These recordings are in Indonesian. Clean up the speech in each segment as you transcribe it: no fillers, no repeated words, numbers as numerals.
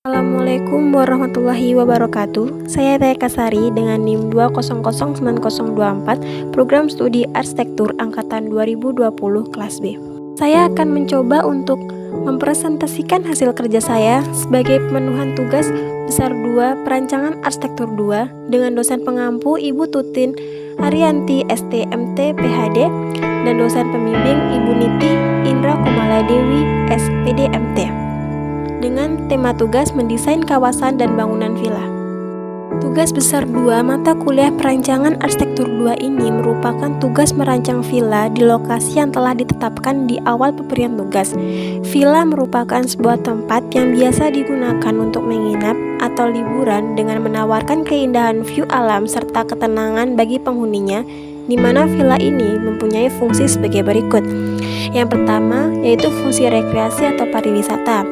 Assalamualaikum warahmatullahi wabarakatuh. Saya Taya Kasari dengan NIM 2009024, Program Studi Arsitektur Angkatan 2020 kelas B. Saya akan mencoba untuk mempresentasikan hasil kerja saya sebagai pemenuhan tugas besar 2 Perancangan Arsitektur 2 dengan dosen pengampu Ibu Tutin Ariyanti STMT PhD dan dosen pembimbing Ibu Niti Indra Kumaladewi SPD MT, dengan tema tugas mendesain kawasan dan bangunan villa. Tugas besar 2 mata kuliah Perancangan Arsitektur 2 ini merupakan tugas merancang villa di lokasi yang telah ditetapkan di awal pemberian tugas. Villa merupakan sebuah tempat yang biasa digunakan untuk menginap atau liburan dengan menawarkan keindahan view alam serta ketenangan bagi penghuninya, di mana villa ini mempunyai fungsi sebagai berikut. Yang pertama yaitu fungsi rekreasi atau pariwisata.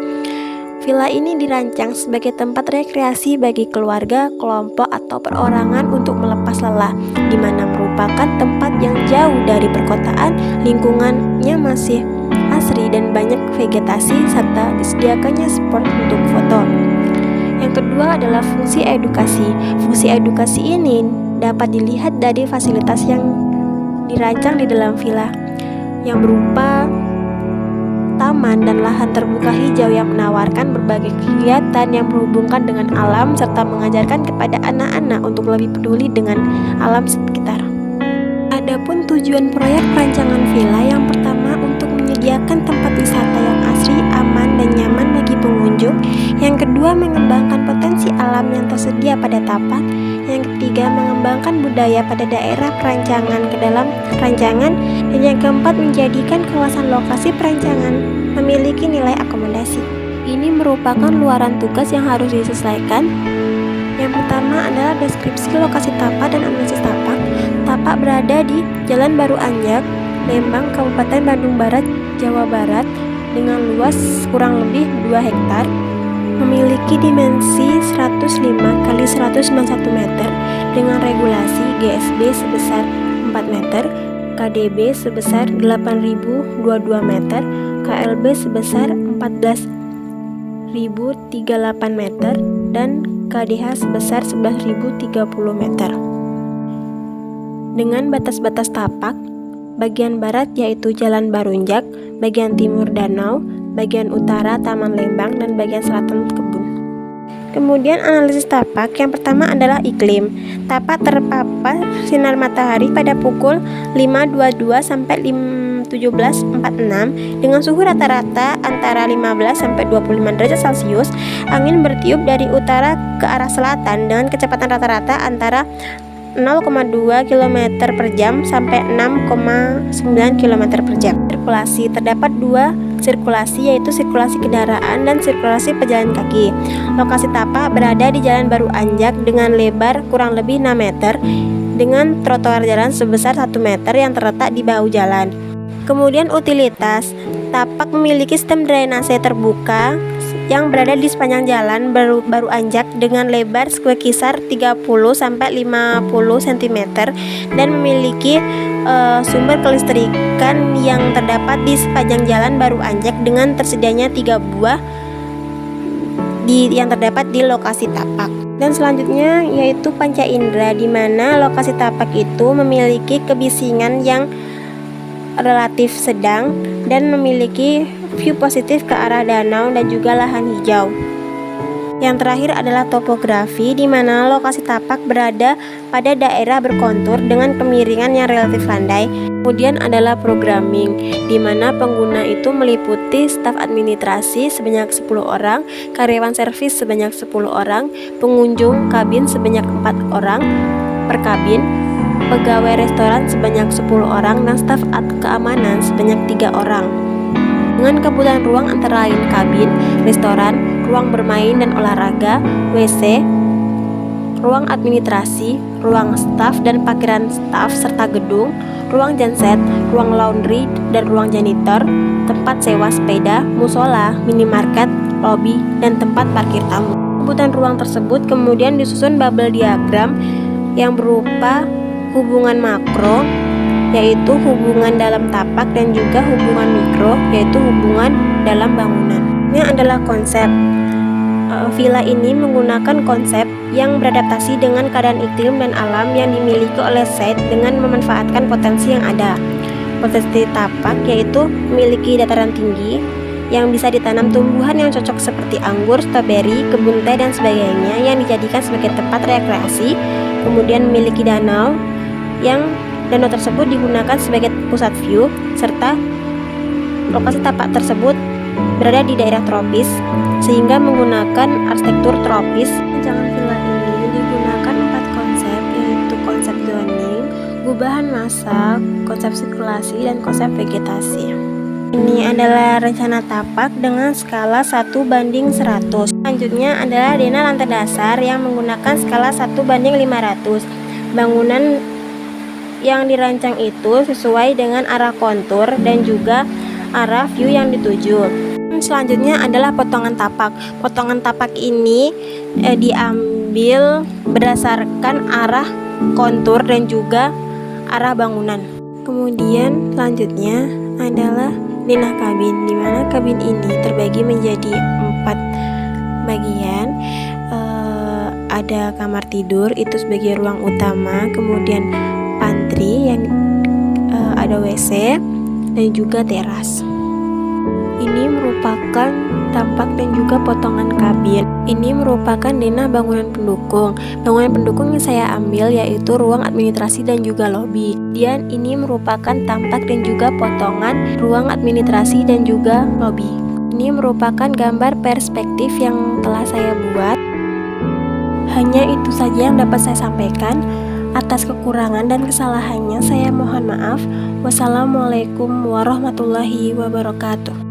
Villa ini dirancang sebagai tempat rekreasi bagi keluarga, kelompok, atau perorangan untuk melepas lelah, di mana merupakan tempat yang jauh dari perkotaan, lingkungannya masih asri dan banyak vegetasi, serta disediakannya spot untuk foto. Yang kedua adalah fungsi edukasi. Fungsi edukasi ini dapat dilihat dari fasilitas yang dirancang di dalam villa, yang berupa taman dan lahan terbuka hijau yang menawarkan berbagai kegiatan yang berhubungan dengan alam serta mengajarkan kepada anak-anak untuk lebih peduli dengan alam sekitar. Adapun tujuan proyek perancangan villa yang pertama untuk menyediakan tempat wisata yang asri, aman, dan nyaman bagi pengunjung. Yang kedua, mengembangkan potensi alam yang tersedia pada tapak. Yang ketiga, mengembangkan budaya pada daerah perancangan ke dalam perancangan. Dan yang keempat, menjadikan kawasan lokasi perancangan memiliki nilai akomodasi. Ini merupakan luaran tugas yang harus diselesaikan. Yang pertama adalah deskripsi lokasi tapak dan analisis tapak. Tapak berada di Jalan Baru Anjak, Lembang, Kabupaten Bandung Barat, Jawa Barat, dengan luas kurang lebih 2 hektar, memiliki dimensi 105 x 191 meter dengan regulasi GSB sebesar 4 meter, KDB sebesar 8.022 meter, KLB sebesar 14.038 meter, dan KDH sebesar 11.030 meter. Dengan batas-batas tapak, bagian barat yaitu Jalan Barunjak, bagian timur danau, bagian utara Taman Lembang, dan bagian selatan kebun. Kemudian analisis tapak, yang pertama adalah iklim. Tapak terpapar sinar matahari pada pukul 5.22 sampai 17.46 dengan suhu rata-rata antara 15 sampai 25 derajat Celcius. Angin bertiup dari utara ke arah selatan dengan kecepatan rata-rata antara 0,2 km per jam sampai 6,9 km per jam. Sirkulasi, terdapat 2 sirkulasi, yaitu sirkulasi kendaraan dan sirkulasi pejalan kaki. Lokasi tapak berada di Jalan Baru Anjak dengan lebar kurang lebih 6 meter dengan trotoar jalan sebesar 1 meter yang terletak di bahu jalan. Kemudian utilitas, tapak memiliki sistem drainase terbuka yang berada di sepanjang jalan Baru Anjak dengan lebar berkisar 30 sampai 50 cm dan memiliki sumber kelistrikan yang terdapat di sepanjang jalan Baru Anjak dengan tersedianya 3 buah yang terdapat di lokasi tapak. Dan selanjutnya yaitu panca indera, di mana lokasi tapak itu memiliki kebisingan yang relatif sedang dan memiliki view positif ke arah danau dan juga lahan hijau. Yang terakhir adalah topografi, di mana lokasi tapak berada pada daerah berkontur dengan kemiringan yang relatif landai. Kemudian adalah programming, di mana pengguna itu meliputi staf administrasi sebanyak 10 orang, karyawan servis sebanyak 10 orang, pengunjung kabin sebanyak 4 orang per kabin, pegawai restoran sebanyak 10 orang, dan staf keamanan sebanyak 3 orang. Dengan kebutuhan ruang antara lain kabin, restoran, ruang bermain dan olahraga, WC, ruang administrasi, ruang staf dan parkiran staf serta gedung, ruang genset, ruang laundry dan ruang janitor, tempat sewa sepeda, musola, minimarket, lobi, dan tempat parkir tamu. Kebutuhan ruang tersebut kemudian disusun bubble diagram yang berupa hubungan makro, yaitu hubungan dalam tapak, dan juga hubungan mikro, yaitu hubungan dalam bangunan. Ini adalah konsep. Villa ini menggunakan konsep yang beradaptasi dengan keadaan iklim dan alam yang dimiliki oleh Said dengan memanfaatkan potensi yang ada. Potensi tapak yaitu memiliki dataran tinggi yang bisa ditanam tumbuhan yang cocok seperti anggur, stroberi, kebun teh dan sebagainya yang dijadikan sebagai tempat rekreasi. Kemudian memiliki danau yang danau tersebut digunakan sebagai pusat view, serta lokasi tapak tersebut berada di daerah tropis sehingga menggunakan arsitektur tropis. Rancangan villa ini digunakan 4 konsep, yaitu konsep zoning, gubahan massa, konsep sirkulasi, dan konsep vegetasi. Ini adalah rencana tapak dengan skala 1:100. Selanjutnya adalah denah lantai dasar yang menggunakan skala 1:500. Bangunan yang dirancang itu sesuai dengan arah kontur dan juga arah view yang dituju. Selanjutnya adalah potongan tapak. Potongan tapak ini diambil berdasarkan arah kontur dan juga arah bangunan. Kemudian selanjutnya adalah denah kabin, di mana kabin ini terbagi menjadi 4 bagian. Ada kamar tidur itu sebagai ruang utama, kemudian pantry yang ada WC dan juga teras. Ini merupakan tapak dan juga potongan kabin. Ini merupakan denah bangunan pendukung. Bangunan pendukung yang saya ambil yaitu ruang administrasi dan juga lobi. Dan ini merupakan tampak dan juga potongan ruang administrasi dan juga lobi. Ini merupakan gambar perspektif yang telah saya buat. Hanya itu saja yang dapat saya sampaikan. Atas kekurangan dan kesalahannya saya mohon maaf. Wassalamualaikum warahmatullahi wabarakatuh.